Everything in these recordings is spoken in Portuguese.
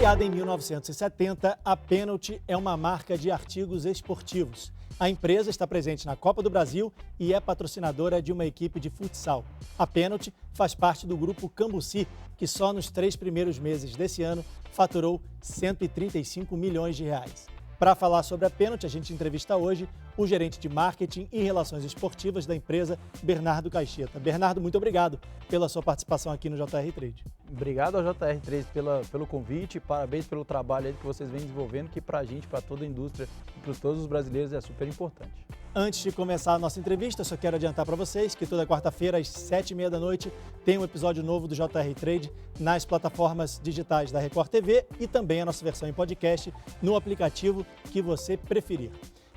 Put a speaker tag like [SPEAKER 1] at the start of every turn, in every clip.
[SPEAKER 1] Criada em 1970, a Pênalti é uma marca de artigos esportivos. A empresa está presente na Copa do Brasil e é patrocinadora de uma equipe de futsal. A Pênalti faz parte do grupo Cambuci, que só nos 3 primeiros meses desse ano faturou 135 milhões de reais. Para falar sobre a Pênalti, a gente entrevista hoje o gerente de marketing e relações esportivas da empresa, Bernardo Caixeta. Bernardo, muito obrigado pela sua participação aqui no JR Trade.
[SPEAKER 2] Obrigado ao JR Trade pelo convite, parabéns pelo trabalho aí que vocês vêm desenvolvendo, que para a gente, para toda a indústria e para todos os brasileiros é super importante.
[SPEAKER 1] Antes de começar a nossa entrevista, eu só quero adiantar para vocês que toda quarta-feira, às 7h30 da noite, tem um episódio novo do JR Trade nas plataformas digitais da Record TV e também a nossa versão em podcast no aplicativo que você preferir.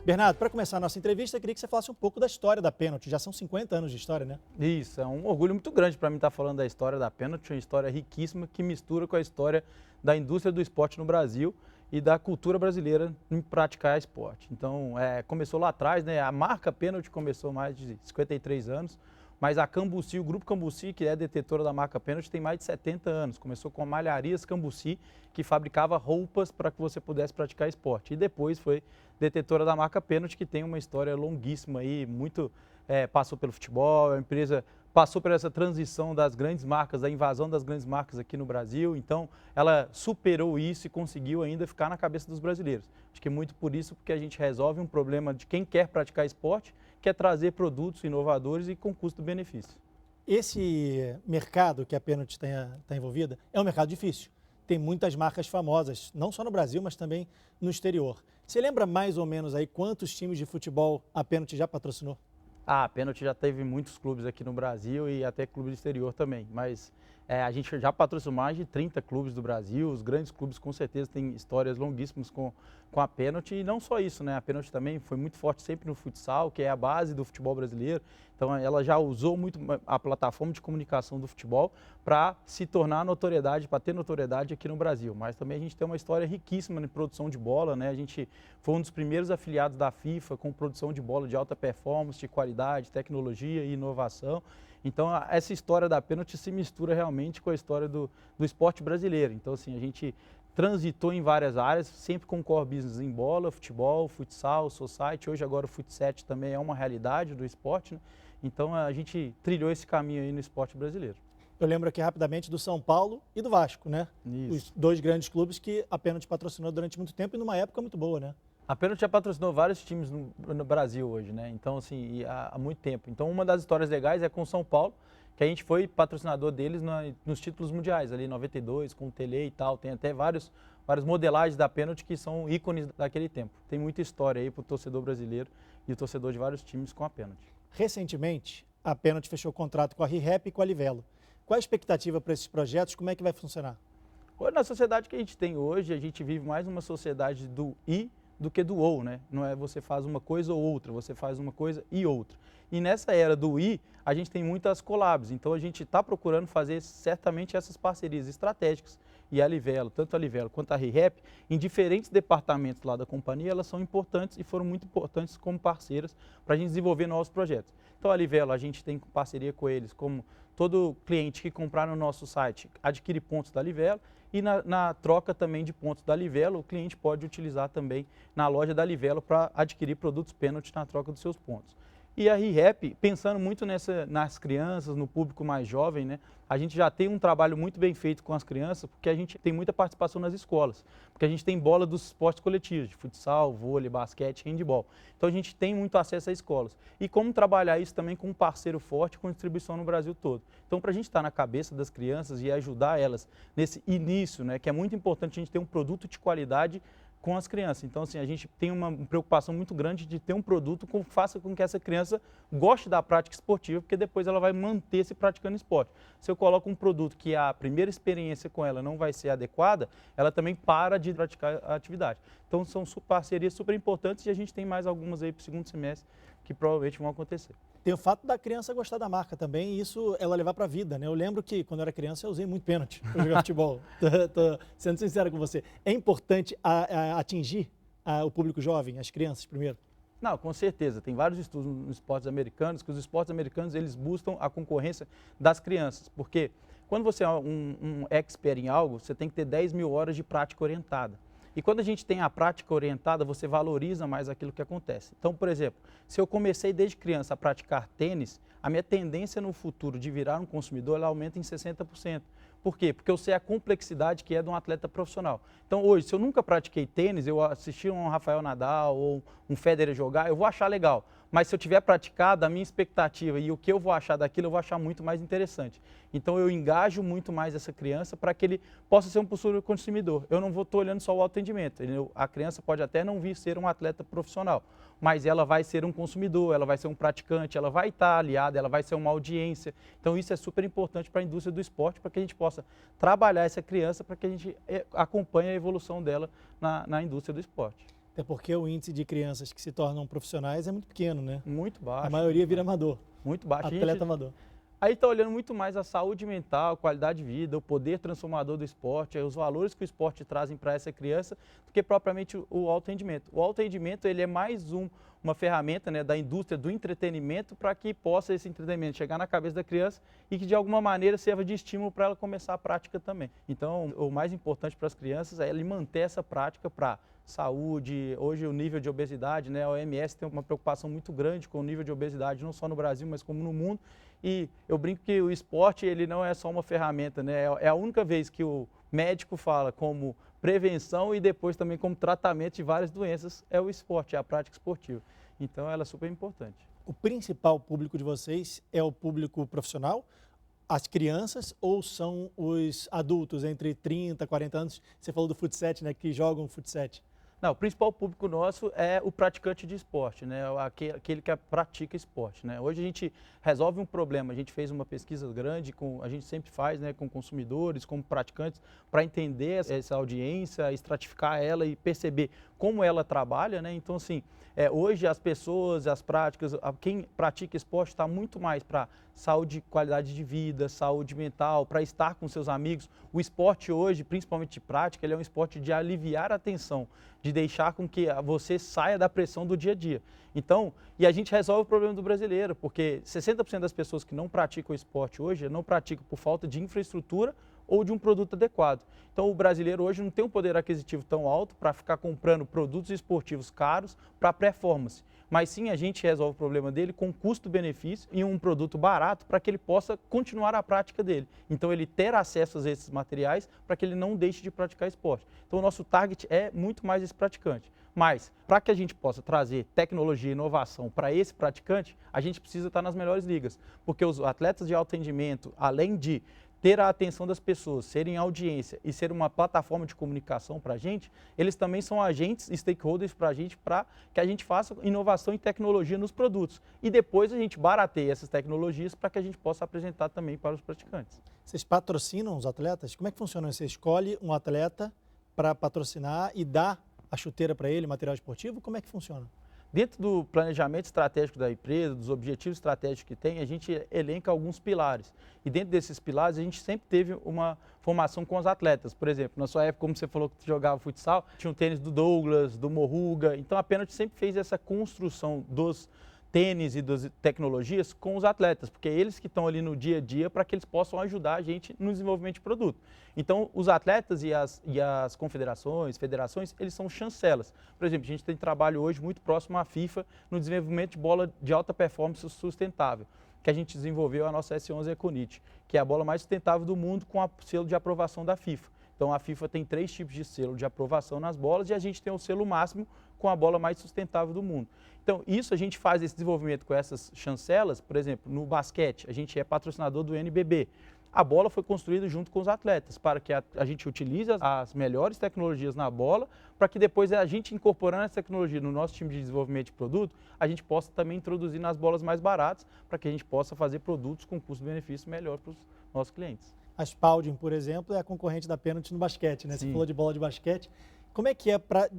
[SPEAKER 1] Bernardo, para começar a nossa entrevista, eu queria que você falasse um pouco da história da Pênalti. Já são 50 anos de história, né?
[SPEAKER 2] Isso, é um orgulho muito grande para mim estar falando da história da Pênalti, uma história riquíssima que mistura com a história da indústria do esporte no Brasil e da cultura brasileira em praticar esporte. Então, começou lá atrás, né? A marca Pênalti começou há mais de 53 anos, mas a Cambuci, o Grupo Cambuci, que é detetora da marca Pênalti, tem mais de 70 anos. Começou com a Malharias Cambuci, que fabricava roupas para que você pudesse praticar esporte. E depois foi detetora da marca Pênalti, que tem uma história longuíssima aí, passou pelo futebol, a empresa passou por essa transição das grandes marcas, da invasão das grandes marcas aqui no Brasil. Então, ela superou isso e conseguiu ainda ficar na cabeça dos brasileiros. Acho que é muito por isso, porque a gente resolve um problema de quem quer praticar esporte, que é trazer produtos inovadores e com custo-benefício.
[SPEAKER 1] Esse mercado que a Pênalti está envolvida é um mercado difícil. Tem muitas marcas famosas, não só no Brasil, mas também no exterior. Você lembra mais ou menos aí quantos times de futebol a Pênalti já patrocinou?
[SPEAKER 2] A Pênalti já teve muitos clubes aqui no Brasil e até clubes do exterior também, mas a gente já patrocinou mais de 30 clubes do Brasil. Os grandes clubes com certeza têm histórias longuíssimas com a Pênalti, e não só isso, né? A Pênalti também foi muito forte sempre no futsal, que é a base do futebol brasileiro. Então ela já usou muito a plataforma de comunicação do futebol para se tornar notoriedade, para ter notoriedade aqui no Brasil. Mas também a gente tem uma história riquíssima em produção de bola, né? A gente foi um dos primeiros afiliados da FIFA com produção de bola de alta performance, de qualidade, tecnologia e inovação. Então, essa história da Pênalti se mistura realmente com a história do esporte brasileiro. Então, assim, a gente transitou em várias áreas, sempre com core business em bola, futebol, futsal, society. Hoje, agora, o futset também é uma realidade do esporte, né? Então, a gente trilhou esse caminho aí no esporte brasileiro.
[SPEAKER 1] Eu lembro aqui rapidamente do São Paulo e do Vasco, né?
[SPEAKER 2] Isso.
[SPEAKER 1] Os dois grandes clubes que a Pênalti patrocinou durante muito tempo e numa época muito boa, né?
[SPEAKER 2] A Pênalti já patrocinou vários times no Brasil hoje, né? Então, assim, há muito tempo. Então, uma das histórias legais é com o São Paulo, que a gente foi patrocinador deles nos títulos mundiais, ali em 92, com o Tele e tal. Tem até várias modelagens da Pênalti que são ícones daquele tempo. Tem muita história aí para o torcedor brasileiro e o torcedor de vários times com a Pênalti.
[SPEAKER 1] Recentemente, a Pênalti fechou contrato com a ReHap e com a Livelo. Qual a expectativa para esses projetos? Como é que vai funcionar?
[SPEAKER 2] Na sociedade que a gente tem hoje, a gente vive mais uma sociedade do I do que do ou, né? Não é você faz uma coisa ou outra, você faz uma coisa e outra. E nessa era do I, a gente tem muitas collabs, então a gente está procurando fazer certamente essas parcerias estratégicas. E a Livelo, tanto a Livelo quanto a ReHap, em diferentes departamentos lá da companhia, elas são importantes e foram muito importantes como parceiras para a gente desenvolver novos projetos. Então a Livelo, a gente tem parceria com eles, como todo cliente que comprar no nosso site adquire pontos da Livelo, e na troca também de pontos da Livelo, o cliente pode utilizar também na loja da Livelo para adquirir produtos Pênalti na troca dos seus pontos. E a ReHap, pensando muito nas crianças, no público mais jovem, né? A gente já tem um trabalho muito bem feito com as crianças, porque a gente tem muita participação nas escolas, porque a gente tem bola dos esportes coletivos, de futsal, vôlei, basquete, handebol. Então a gente tem muito acesso a escolas. E como trabalhar isso também com um parceiro forte, com distribuição no Brasil todo. Então, para a gente estar na cabeça das crianças e ajudar elas nesse início, né? Que é muito importante a gente ter um produto de qualidade com as crianças. Então, assim, a gente tem uma preocupação muito grande de ter um produto que faça com que essa criança goste da prática esportiva, porque depois ela vai manter-se praticando esporte. Se eu coloco um produto que a primeira experiência com ela não vai ser adequada, ela também para de praticar a atividade. Então, são parcerias super importantes e a gente tem mais algumas aí para o segundo semestre que provavelmente vão acontecer.
[SPEAKER 1] Tem o fato da criança gostar da marca também, e isso ela levar para a vida, né? Eu lembro que quando eu era criança eu usei muito pênalti para jogar futebol. Tô sendo sincero com você. É importante atingir o público jovem, as crianças primeiro?
[SPEAKER 2] Não, com certeza. Tem vários estudos nos esportes americanos, que os esportes americanos eles buscam a concorrência das crianças, porque quando você é um expert em algo, você tem que ter 10 mil horas de prática orientada. E quando a gente tem a prática orientada, você valoriza mais aquilo que acontece. Então, por exemplo, se eu comecei desde criança a praticar tênis, a minha tendência no futuro de virar um consumidor, ela aumenta em 60%. Por quê? Porque eu sei a complexidade que é de um atleta profissional. Então, hoje, se eu nunca pratiquei tênis, eu assistir um Rafael Nadal ou um Federer jogar, eu vou achar legal. Mas se eu tiver praticado, a minha expectativa e o que eu vou achar daquilo, eu vou achar muito mais interessante. Então, eu engajo muito mais essa criança para que ele possa ser um possível consumidor. Eu não vou estar olhando só o autoatendimento. A criança pode até não vir ser um atleta profissional, mas ela vai ser um consumidor, ela vai ser um praticante, ela vai estar aliada, ela vai ser uma audiência. Então, isso é super importante para a indústria do esporte, para que a gente possa trabalhar essa criança, para que a gente acompanhe a evolução dela na indústria do esporte.
[SPEAKER 1] Até porque o índice de crianças que se tornam profissionais é muito pequeno, né?
[SPEAKER 2] Muito baixo.
[SPEAKER 1] A maioria vira amador.
[SPEAKER 2] Muito baixo.
[SPEAKER 1] Atleta amador.
[SPEAKER 2] Aí está olhando muito mais a saúde mental, a qualidade de vida, o poder transformador do esporte, os valores que o esporte trazem para essa criança, do que propriamente o alto rendimento. O alto rendimento ele é mais uma ferramenta, né, da indústria do entretenimento para que possa esse entretenimento chegar na cabeça da criança e que de alguma maneira sirva de estímulo para ela começar a prática também. Então, o mais importante para as crianças é ele manter essa prática para saúde. Hoje o nível de obesidade, né, a OMS tem uma preocupação muito grande com o nível de obesidade, não só no Brasil, mas como no mundo. E eu brinco que o esporte ele não é só uma ferramenta, né? É a única vez que o médico fala como prevenção e depois também como tratamento de várias doenças é o esporte, é a prática esportiva. Então ela é super importante.
[SPEAKER 1] O principal público de vocês é o público profissional, as crianças, ou são os adultos entre 30 e 40 anos? Você falou do fut 7, né, que jogam fut 7.
[SPEAKER 2] Não, o principal público nosso é o praticante de esporte, né? Aquele que pratica esporte, né? Hoje a gente resolve um problema, a gente fez uma pesquisa grande, a gente sempre faz, né, com consumidores, com praticantes, para entender essa audiência, estratificar ela e perceber como ela trabalha, né? Então, assim, hoje as pessoas, as práticas, quem pratica esporte está muito mais para saúde, qualidade de vida, saúde mental, para estar com seus amigos. O esporte hoje, principalmente de prática, ele é um esporte de aliviar a tensão, de deixar com que você saia da pressão do dia a dia. Então, e a gente resolve o problema do brasileiro, porque 60% das pessoas que não praticam esporte hoje, não praticam por falta de infraestrutura ou de um produto adequado. Então, o brasileiro hoje não tem um poder aquisitivo tão alto para ficar comprando produtos esportivos caros para performance. Mas sim, a gente resolve o problema dele com custo-benefício e um produto barato para que ele possa continuar a prática dele. Então, ele ter acesso a esses materiais para que ele não deixe de praticar esporte. Então, o nosso target é muito mais esse praticante. Mas, para que a gente possa trazer tecnologia e inovação para esse praticante, a gente precisa estar nas melhores ligas. Porque os atletas de alto rendimento, além de ter a atenção das pessoas, serem audiência e ser uma plataforma de comunicação para a gente, eles também são agentes, stakeholders para a gente, para que a gente faça inovação e tecnologia nos produtos. E depois a gente barateia essas tecnologias para que a gente possa apresentar também para os praticantes.
[SPEAKER 1] Vocês patrocinam os atletas? Como é que funciona? Você escolhe um atleta para patrocinar e dá a chuteira para ele, material esportivo? Como é que funciona?
[SPEAKER 2] Dentro do planejamento estratégico da empresa, dos objetivos estratégicos que tem, a gente elenca alguns pilares. E dentro desses pilares, a gente sempre teve uma formação com os atletas. Por exemplo, na sua época, como você falou que jogava futsal, tinha um tênis do Douglas, do Morruga. Então, a Penalty sempre fez essa construção dos tênis e das tecnologias com os atletas, porque é eles que estão ali no dia a dia para que eles possam ajudar a gente no desenvolvimento de produto. Então, os atletas e as confederações, federações, eles são chancelas. Por exemplo, a gente tem trabalho hoje muito próximo à FIFA no desenvolvimento de bola de alta performance sustentável, que a gente desenvolveu a nossa S11 Econit, que é a bola mais sustentável do mundo com o selo de aprovação da FIFA. Então, a FIFA tem 3 tipos de selo de aprovação nas bolas e a gente tem o selo máximo com a bola mais sustentável do mundo. Então, isso a gente faz esse desenvolvimento com essas chancelas, por exemplo, no basquete, a gente é patrocinador do NBB. A bola foi construída junto com os atletas, para que a gente utilize as melhores tecnologias na bola, para que depois a gente incorporando essa tecnologia no nosso time de desenvolvimento de produto, a gente possa também introduzir nas bolas mais baratas, para que a gente possa fazer produtos com custo-benefício melhor para os nossos clientes.
[SPEAKER 1] A Spalding, por exemplo, é a concorrente da Penalty no basquete, né?
[SPEAKER 2] Sim.
[SPEAKER 1] Você falou de bola de basquete. Como é que é para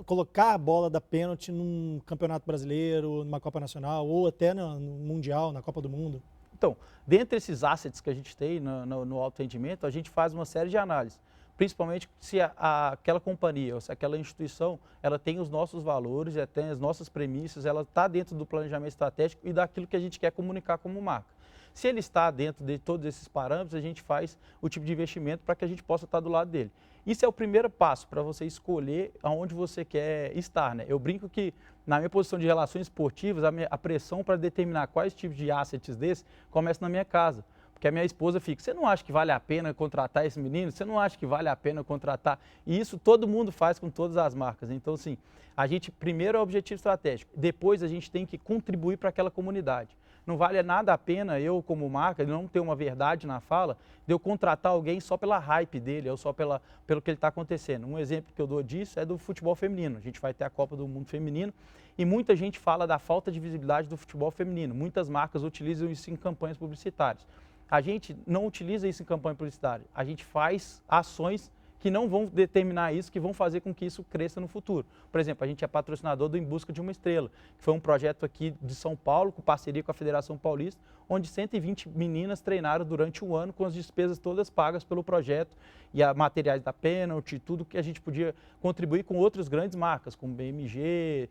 [SPEAKER 1] colocar a bola da Penalty num campeonato brasileiro, numa Copa Nacional ou até no Mundial, na Copa do Mundo?
[SPEAKER 2] Então, dentre esses assets que a gente tem no alto rendimento, a gente faz uma série de análises. Principalmente se aquela companhia, ou se aquela instituição, ela tem os nossos valores, ela tem as nossas premissas, ela está dentro do planejamento estratégico e daquilo que a gente quer comunicar como marca. Se ele está dentro de todos esses parâmetros, a gente faz o tipo de investimento para que a gente possa estar do lado dele. Isso é o primeiro passo para você escolher aonde você quer estar, né? Eu brinco que na minha posição de relações esportivas, a pressão para determinar quais tipos de assets desses começa na minha casa. Porque a minha esposa fica, você não acha que vale a pena contratar esse menino? Você não acha que vale a pena contratar? E isso todo mundo faz com todas as marcas. Então, assim, a gente primeiro é o objetivo estratégico, depois a gente tem que contribuir para aquela comunidade. Não vale nada a pena eu, como marca, não ter uma verdade na fala, de eu contratar alguém só pela hype dele, ou só pelo que ele está acontecendo. Um exemplo que eu dou disso é do futebol feminino. A gente vai ter a Copa do Mundo Feminino e muita gente fala da falta de visibilidade do futebol feminino. Muitas marcas utilizam isso em campanhas publicitárias. A gente não utiliza isso em campanha publicitária, a gente faz ações que não vão determinar isso, que vão fazer com que isso cresça no futuro. Por exemplo, a gente é patrocinador do Em Busca de uma Estrela, que foi um projeto aqui de São Paulo, com parceria com a Federação Paulista, onde 120 meninas treinaram durante um ano com as despesas todas pagas pelo projeto e a materiais da Pênalti, tudo que a gente podia contribuir com outras grandes marcas, como BMG,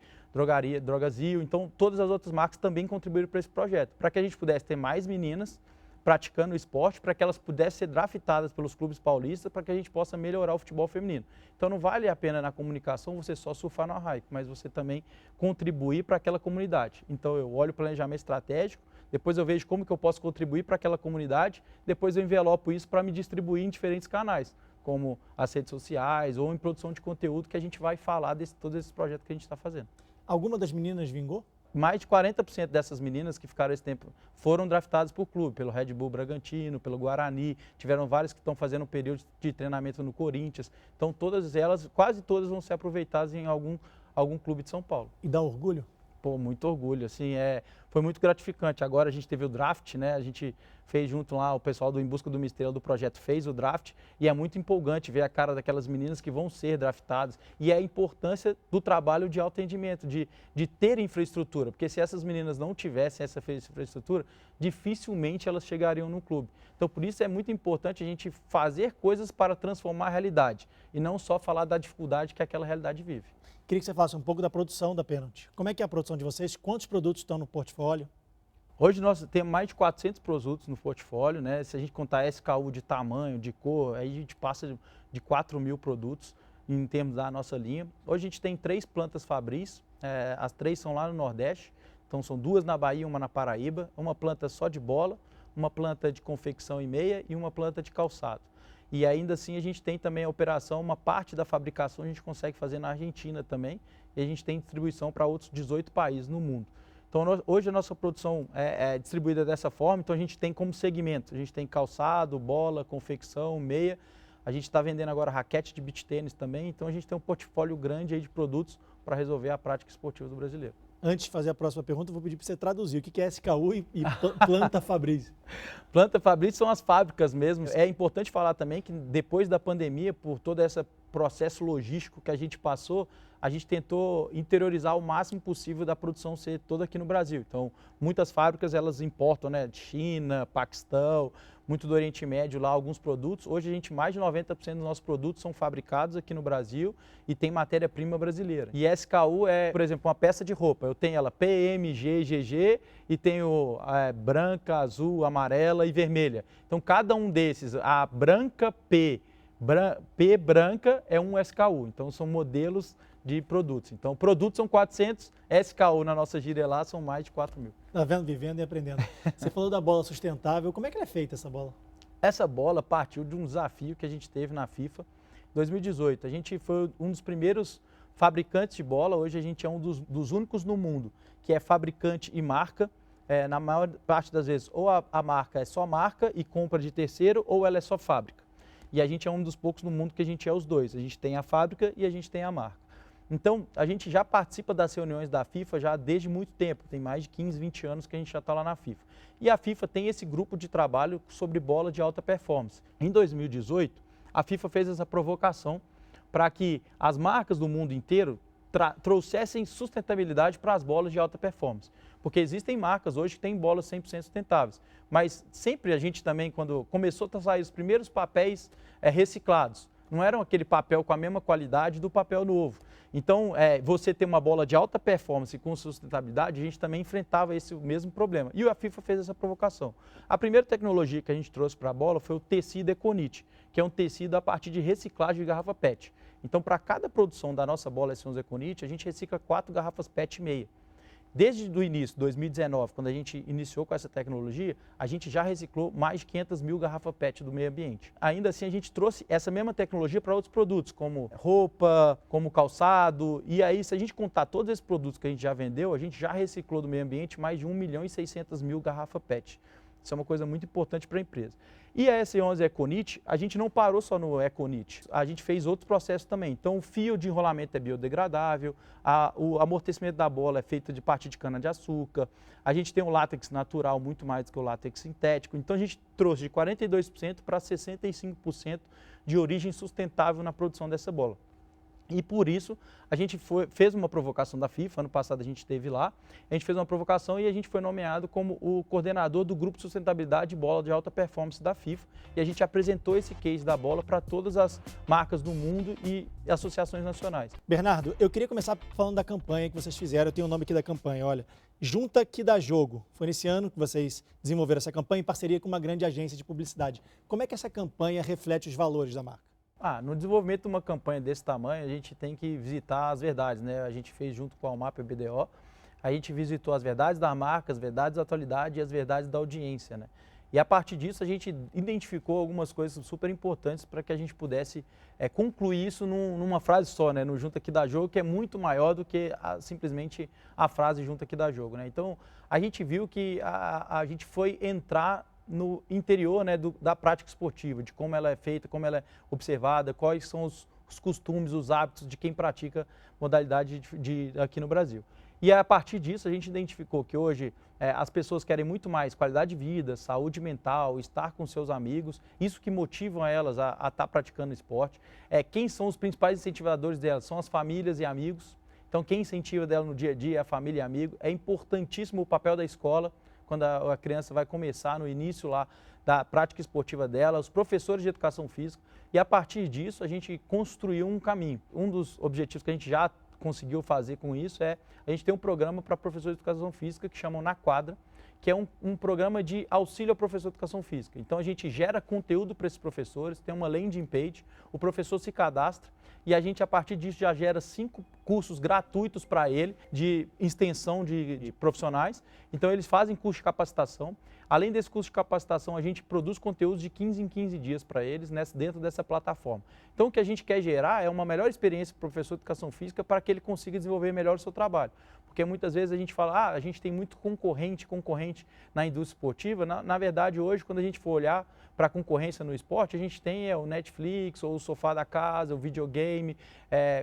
[SPEAKER 2] Drogazil, então todas as outras marcas também contribuíram para esse projeto, para que a gente pudesse ter mais meninas praticando o esporte, para que elas pudessem ser draftadas pelos clubes paulistas, para que a gente possa melhorar o futebol feminino. Então não vale a pena na comunicação você só surfar no hype, mas você também contribuir para aquela comunidade. Então eu olho o planejamento estratégico, depois eu vejo como que eu posso contribuir para aquela comunidade, depois eu envelopo isso para me distribuir em diferentes canais, como as redes sociais ou em produção de conteúdo que a gente vai falar de todos esses projetos que a gente está fazendo.
[SPEAKER 1] Alguma das meninas vingou?
[SPEAKER 2] Mais de 40% dessas meninas que ficaram esse tempo foram draftadas por clube, pelo Red Bull Bragantino, pelo Guarani, tiveram várias que estão fazendo um período de treinamento no Corinthians. Então todas elas, quase todas vão ser aproveitadas em algum clube de São Paulo.
[SPEAKER 1] E dá orgulho?
[SPEAKER 2] Pô, muito orgulho, assim, foi muito gratificante. Agora a gente teve o draft, né? A gente fez junto lá, o pessoal do Em Busca de uma Estrela do projeto fez o draft e é muito empolgante ver a cara daquelas meninas que vão ser draftadas e a importância do trabalho de alto rendimento, de ter infraestrutura, porque se essas meninas não tivessem essa infraestrutura, dificilmente elas chegariam no clube. Então, por isso é muito importante a gente fazer coisas para transformar a realidade e não só falar da dificuldade que aquela realidade vive.
[SPEAKER 1] Queria que você falasse um pouco da produção da Pênalti. Como é que é a produção de vocês? Quantos produtos estão no portfólio?
[SPEAKER 2] Hoje nós temos mais de 400 produtos no portfólio, né? Se a gente contar SKU de tamanho, de cor, aí a gente passa de 4.000 produtos em termos da nossa linha. Hoje a gente tem 3 plantas Fabris, as 3 são lá no Nordeste, então são 2 na Bahia e uma na Paraíba, uma planta só de bola, uma planta de confecção e meia e uma planta de calçado. E ainda assim a gente tem também a operação, uma parte da fabricação a gente consegue fazer na Argentina também, e a gente tem distribuição para outros 18 países no mundo. Então hoje a nossa produção é distribuída dessa forma, então a gente tem como segmento, a gente tem calçado, bola, confecção, meia, a gente está vendendo agora raquete de beach tênis também, então a gente tem um portfólio grande aí de produtos para resolver a prática esportiva do brasileiro.
[SPEAKER 1] Antes de fazer a próxima pergunta, eu vou pedir para você traduzir o que é SKU e planta Fabris.
[SPEAKER 2] Planta Fabris são as fábricas mesmo. É importante falar também que depois da pandemia, por todo esse processo logístico que a gente passou, a gente tentou interiorizar o máximo possível da produção ser toda aqui no Brasil. Então, muitas fábricas elas importam, né, de China, Paquistão, muito do Oriente Médio lá, alguns produtos. Hoje a gente, mais de 90% dos nossos produtos são fabricados aqui no Brasil e tem matéria-prima brasileira. E SKU é, por exemplo, uma peça de roupa. Eu tenho ela PMG, GG e tenho branca, azul, amarela e vermelha. Então, cada um desses, a branca P branca é um SKU. Então, são modelos de produtos. Então, produtos são 400, SKU na nossa gíria lá são mais de 4.000.
[SPEAKER 1] Tá vendo, vivendo e aprendendo. Você falou da bola sustentável, como é que ela é feita essa bola?
[SPEAKER 2] Essa bola partiu de um desafio que a gente teve na FIFA em 2018. A gente foi um dos primeiros fabricantes de bola, hoje a gente é um dos únicos no mundo que é fabricante e marca. Na maior parte das vezes, ou a marca é só marca e compra de terceiro, ou ela é só fábrica. E a gente é um dos poucos no mundo que a gente é os dois. A gente tem a fábrica e a gente tem a marca. Então, a gente já participa das reuniões da FIFA já desde muito tempo, tem mais de 15, 20 anos que a gente já está lá na FIFA. E a FIFA tem esse grupo de trabalho sobre bola de alta performance. Em 2018, a FIFA fez essa provocação para que as marcas do mundo inteiro trouxessem sustentabilidade para as bolas de alta performance. Porque existem marcas hoje que têm bolas 100% sustentáveis, mas sempre a gente também, quando começou a sair os primeiros papéis reciclados, não eram aquele papel com a mesma qualidade do papel novo. Então, você ter uma bola de alta performance com sustentabilidade, a gente também enfrentava esse mesmo problema. E a FIFA fez essa provocação. A primeira tecnologia que a gente trouxe para a bola foi o tecido Econit, que é um tecido a partir de reciclagem de garrafa PET. Então, para cada produção da nossa bola S11 Econit, a gente recicla 4 garrafas PET meia. Desde o início, 2019, quando a gente iniciou com essa tecnologia, a gente já reciclou mais de 500 mil garrafas PET do meio ambiente. Ainda assim, a gente trouxe essa mesma tecnologia para outros produtos, como roupa, como calçado. E aí, se a gente contar todos esses produtos que a gente já vendeu, a gente já reciclou do meio ambiente mais de 1.600.000 garrafas PET. Isso é uma coisa muito importante para a empresa. E a S11 Econit, a gente não parou só no Econit, a gente fez outros processos também. Então, o fio de enrolamento é biodegradável, o amortecimento da bola é feito de partir de cana-de-açúcar, a gente tem um látex natural muito mais do que o látex sintético. Então, a gente trouxe de 42% para 65% de origem sustentável na produção dessa bola. E por isso, a gente fez uma provocação da FIFA, ano passado a gente esteve lá, a gente fez uma provocação e a gente foi nomeado como o coordenador do Grupo de Sustentabilidade de Bola de Alta Performance da FIFA. E a gente apresentou esse case da bola para todas as marcas do mundo e associações nacionais.
[SPEAKER 1] Bernardo, eu queria começar falando da campanha que vocês fizeram. Eu tenho o nome aqui da campanha, olha. Junta que dá jogo. Foi nesse ano que vocês desenvolveram essa campanha em parceria com uma grande agência de publicidade. Como é que essa campanha reflete os valores da marca?
[SPEAKER 2] No desenvolvimento de uma campanha desse tamanho, a gente tem que visitar as verdades, né? A gente fez junto com a Almap e a BDO, a gente visitou as verdades da marca, as verdades da atualidade e as verdades da audiência, né? E a partir disso a gente identificou algumas coisas super importantes para que a gente pudesse concluir isso numa frase só, né? No Junta que dá jogo, que é muito maior do que simplesmente a frase Junta que dá jogo, né? Então a gente viu que a gente foi entrar no interior, né, da prática esportiva, de como ela é feita, como ela é observada, quais são os costumes, os hábitos de quem pratica modalidade aqui no Brasil. E a partir disso a gente identificou que hoje as pessoas querem muito mais qualidade de vida, saúde mental, estar com seus amigos, isso que motiva elas a estar praticando esporte. Quem são os principais incentivadores delas? São as famílias e amigos. Então quem incentiva dela no dia a dia é a família e amigo. É importantíssimo o papel da escola, quando a criança vai começar no início lá da prática esportiva dela, os professores de educação física, e a partir disso a gente construiu um caminho. Um dos objetivos que a gente já conseguiu fazer com isso a gente tem um programa para professores de educação física que chamam Na Quadra, que é um programa de auxílio ao professor de educação física. Então a gente gera conteúdo para esses professores, tem uma landing page, o professor se cadastra e a gente a partir disso já gera 5 cursos gratuitos para ele de extensão de profissionais. Então eles fazem curso de capacitação. Além desse curso de capacitação, a gente produz conteúdos de 15 em 15 dias para eles dentro dessa plataforma. Então o que a gente quer gerar é uma melhor experiência para o professor de educação física para que ele consiga desenvolver melhor o seu trabalho. Porque muitas vezes a gente fala, a gente tem muito concorrente na indústria esportiva. Na verdade, hoje, quando a gente for olhar para a concorrência no esporte, a gente tem o Netflix, ou o sofá da casa, o videogame,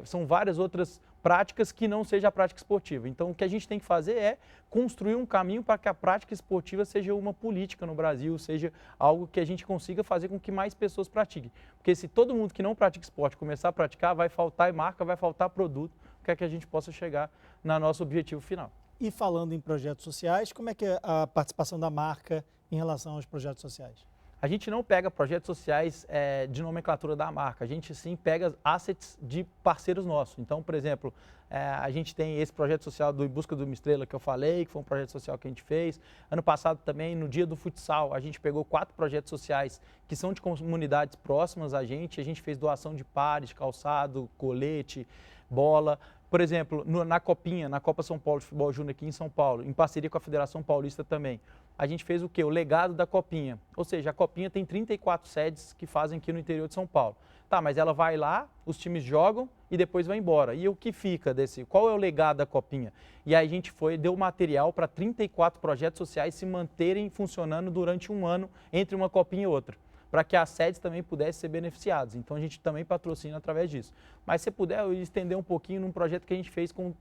[SPEAKER 2] são várias outras práticas que não seja a prática esportiva. Então, o que a gente tem que fazer é construir um caminho para que a prática esportiva seja uma política no Brasil, seja algo que a gente consiga fazer com que mais pessoas pratiquem. Porque se todo mundo que não pratica esporte começar a praticar, vai faltar marca, vai faltar produto, para que a gente possa chegar no nosso objetivo final.
[SPEAKER 1] E falando em projetos sociais, como é que é a participação da marca em relação aos projetos sociais?
[SPEAKER 2] A gente não pega projetos sociais de nomenclatura da marca, a gente sim pega assets de parceiros nossos. Então, por exemplo, a gente tem esse projeto social do Em Busca de uma Estrela que eu falei, que foi um projeto social que a gente fez. Ano passado também, no dia do futsal, a gente pegou 4 projetos sociais que são de comunidades próximas a gente fez doação de pares, calçado, colete, bola. Por exemplo, na Copinha, na Copa São Paulo de Futebol Júnior aqui em São Paulo, em parceria com a Federação Paulista também, a gente fez o quê? O legado da Copinha. Ou seja, a Copinha tem 34 sedes que fazem aqui no interior de São Paulo. Tá, mas ela vai lá, os times jogam e depois vai embora. E o que fica desse? Qual é o legado da Copinha? E aí a gente deu material para 34 projetos sociais se manterem funcionando durante um ano entre uma Copinha e outra, para que as sedes também pudessem ser beneficiadas. Então a gente também patrocina através disso. Mas se puder, eu estender um pouquinho num projeto que a gente fez com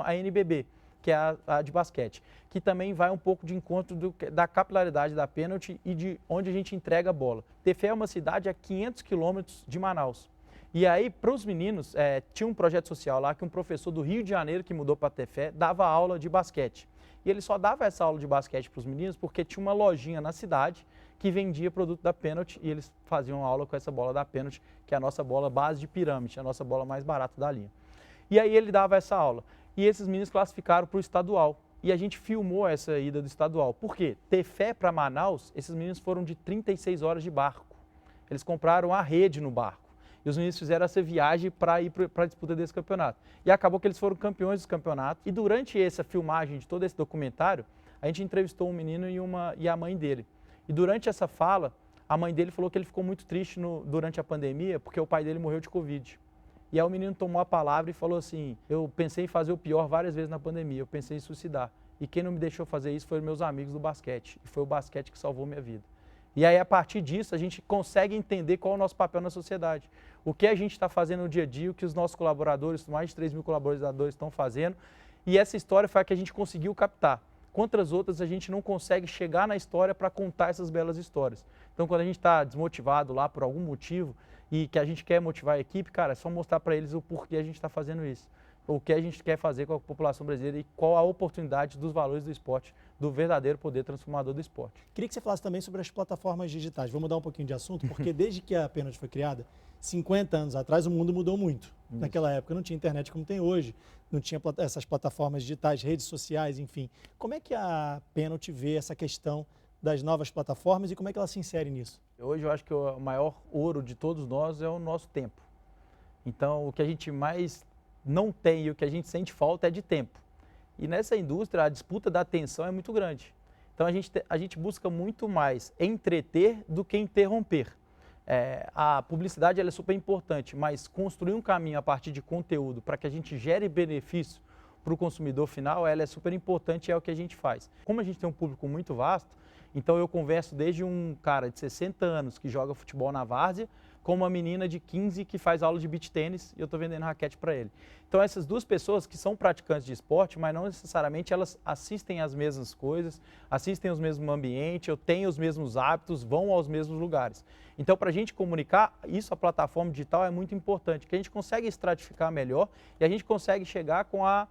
[SPEAKER 2] a NBB, que é a de basquete, que também vai um pouco de encontro da capilaridade da pênalti e de onde a gente entrega a bola. Tefé é uma cidade a 500 quilômetros de Manaus. E aí, para os meninos, tinha um projeto social lá que um professor do Rio de Janeiro, que mudou para Tefé, dava aula de basquete. E ele só dava essa aula de basquete para os meninos porque tinha uma lojinha na cidade que vendia produto da Pênalti e eles faziam aula com essa bola da Pênalti, que é a nossa bola base de pirâmide, a nossa bola mais barata da linha. E aí ele dava essa aula. E esses meninos classificaram para o estadual. E a gente filmou essa ida do estadual. Por quê? Tefé para Manaus, esses meninos foram de 36 horas de barco. Eles compraram a rede no barco. E os meninos fizeram essa viagem para ir para a disputa desse campeonato. E acabou que eles foram campeões do campeonato. E durante essa filmagem de todo esse documentário, a gente entrevistou um menino e a mãe dele. E durante essa fala, a mãe dele falou que ele ficou muito triste durante a pandemia porque o pai dele morreu de Covid. E aí o menino tomou a palavra e falou assim, eu pensei em fazer o pior várias vezes na pandemia, eu pensei em suicidar. E quem não me deixou fazer isso foram meus amigos do basquete. E foi o basquete que salvou minha vida. E aí, a partir disso, a gente consegue entender qual é o nosso papel na sociedade. O que a gente está fazendo no dia a dia, o que os nossos colaboradores, mais de 3 mil colaboradores estão fazendo. E essa história foi a que a gente conseguiu captar. Quantas outras a gente não consegue chegar na história para contar essas belas histórias. Então, quando a gente está desmotivado lá por algum motivo e que a gente quer motivar a equipe, cara, é só mostrar para eles o porquê a gente está fazendo isso. O que a gente quer fazer com a população brasileira e qual a oportunidade dos valores do esporte, do verdadeiro poder transformador do esporte.
[SPEAKER 1] Queria que você falasse também sobre as plataformas digitais. Vou mudar um pouquinho de assunto, porque desde que a Pênalti foi criada, 50 anos atrás, o mundo mudou muito. Isso. Naquela época não tinha internet como tem hoje, não tinha essas plataformas digitais, redes sociais, enfim. Como é que a Pênalti vê essa questão das novas plataformas e como é que ela se insere nisso?
[SPEAKER 2] Hoje eu acho que o maior ouro de todos nós é o nosso tempo. Então, o que a gente mais não tem e o que a gente sente falta é de tempo. E nessa indústria, a disputa da atenção é muito grande. Então, a gente busca muito mais entreter do que interromper. A publicidade ela é super importante, mas construir um caminho a partir de conteúdo para que a gente gere benefício para o consumidor final, ela é super importante e é o que a gente faz. Como a gente tem um público muito vasto, então eu converso desde um cara de 60 anos que joga futebol na várzea, com uma menina de 15 que faz aula de beach tênis e eu estou vendendo raquete para ele. Então essas duas pessoas que são praticantes de esporte, mas não necessariamente elas assistem às mesmas coisas, assistem aos mesmos ambientes, eu tenho os mesmos hábitos, vão aos mesmos lugares. Então para a gente comunicar, isso a plataforma digital é muito importante, que a gente consegue estratificar melhor e a gente consegue chegar com a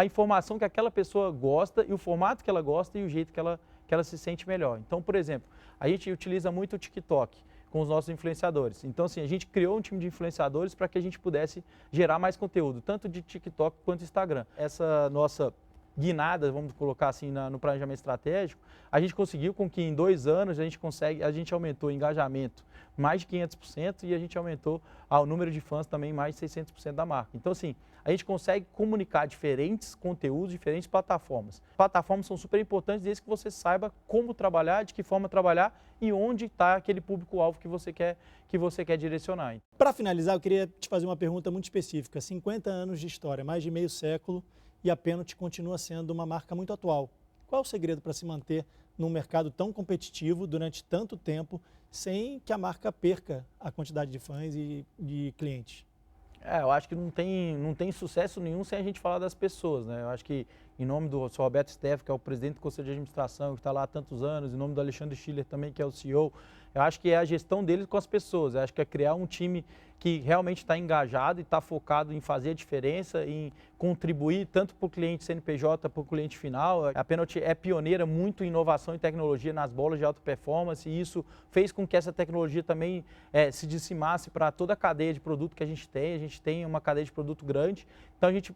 [SPEAKER 2] informação que aquela pessoa gosta e o formato que ela gosta e o jeito que ela se sente melhor. Então, por exemplo, a gente utiliza muito o TikTok com os nossos influenciadores. Então, assim, a gente criou um time de influenciadores para que a gente pudesse gerar mais conteúdo, tanto de TikTok quanto Instagram. Essa nossa guinada, vamos colocar assim, no planejamento estratégico, a gente conseguiu com que em 2 anos a gente aumentou o engajamento mais de 500% e a gente aumentou o número de fãs também mais de 600% da marca. Então, assim, a gente consegue comunicar diferentes conteúdos, diferentes plataformas. Plataformas são super importantes desde que você saiba como trabalhar, de que forma trabalhar e onde está aquele público-alvo que você quer direcionar.
[SPEAKER 1] Para finalizar, eu queria te fazer uma pergunta muito específica. 50 anos de história, mais de meio século, e a Pênalti continua sendo uma marca muito atual. Qual é o segredo para se manter num mercado tão competitivo durante tanto tempo, sem que a marca perca a quantidade de fãs e de clientes?
[SPEAKER 2] Eu acho que não tem sucesso nenhum sem a gente falar das pessoas, né? Eu acho que em nome do Sr. Roberto Steff, que é o presidente do Conselho de Administração, que está lá há tantos anos, em nome do Alexandre Schiller também, que é o CEO, eu acho que é a gestão deles com as pessoas. Eu acho que é criar um time que realmente está engajado e está focado em fazer a diferença, em contribuir tanto para o cliente CNPJ, para o cliente final. A Pênalti é pioneira muito em inovação e tecnologia nas bolas de alta performance e isso fez com que essa tecnologia também se dissimasse para toda a cadeia de produto que a gente tem. A gente tem uma cadeia de produto grande, então a gente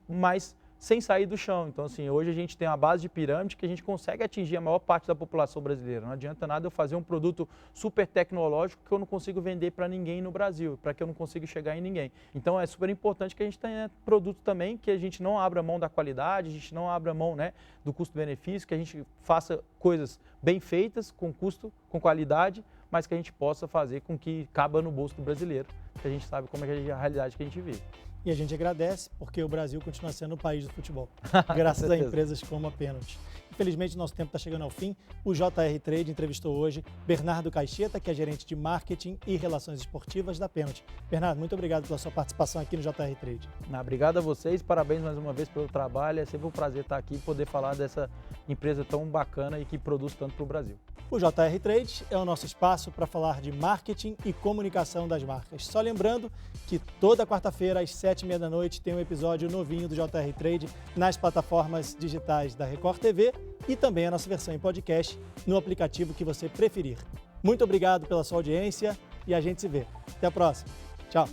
[SPEAKER 2] sem sair do chão. Então, assim, hoje a gente tem uma base de pirâmide que a gente consegue atingir a maior parte da população brasileira. Não adianta nada eu fazer um produto super tecnológico que eu não consigo vender para ninguém no Brasil, para que eu não consiga chegar em ninguém. Então, é super importante que a gente tenha produto também, que a gente não abra mão da qualidade, a gente não abra mão, né, do custo-benefício, que a gente faça coisas bem feitas, com custo, com qualidade, mas que a gente possa fazer com que caiba no bolso do brasileiro, que a gente sabe como é a realidade que a gente vive.
[SPEAKER 1] E a gente agradece porque o Brasil continua sendo o país do futebol, graças a empresas como a Pênalti. Infelizmente, nosso tempo está chegando ao fim. O JR Trade entrevistou hoje Bernardo Caixeta, que é gerente de marketing e relações esportivas da Pênalti. Bernardo, muito obrigado pela sua participação aqui no JR Trade.
[SPEAKER 2] Obrigado a vocês, parabéns mais uma vez pelo trabalho. É sempre um prazer estar aqui e poder falar dessa empresa tão bacana e que produz tanto para o Brasil.
[SPEAKER 1] O JR Trade é o nosso espaço para falar de marketing e comunicação das marcas. Só lembrando que toda quarta-feira, às 7h30 da noite, tem um episódio novinho do JR Trade nas plataformas digitais da Record TV e também a nossa versão em podcast no aplicativo que você preferir. Muito obrigado pela sua audiência e a gente se vê. Até a próxima. Tchau.